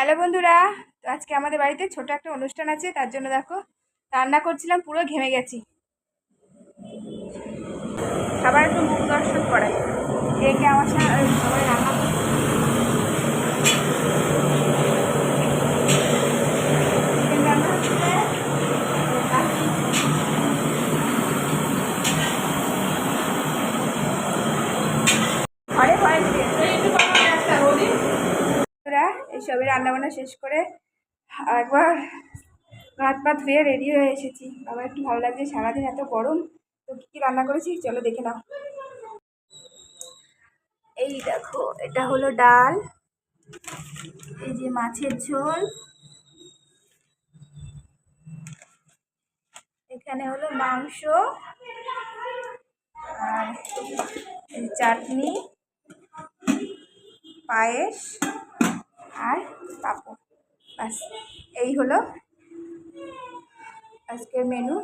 Hello বন্ধুরা, তো আজকে আমাদের বাড়িতে ছোট একটা অনুষ্ঠান আছে, তার জন্য দেখো রান্না করছিলাম, পুরো ঘেমে গেছি। খাবার একটু মুখ দর্শন করাই। একে আমার সাথে সবাই রান্না করছে। চিকেন রান্না হচ্ছে। ঘরে ঘরে বন্ধুরা এইসবই রান্নাবান্না শেষ করে একবার হাত পা ধুয়ে রেডি হয়ে এসেছি। আমার একটু ভালো লাগছে, সারাদিন এত গরম। তো কী কী রান্না করেছি চলো দেখে নাও। এই দেখো, এটা হলো ডাল, এই যে মাছের ঝোল, এখানে হলো মাংস, আর চাটনি, পায়েস আর পাঁপড়। বাস এই হলো আজকের মেনু।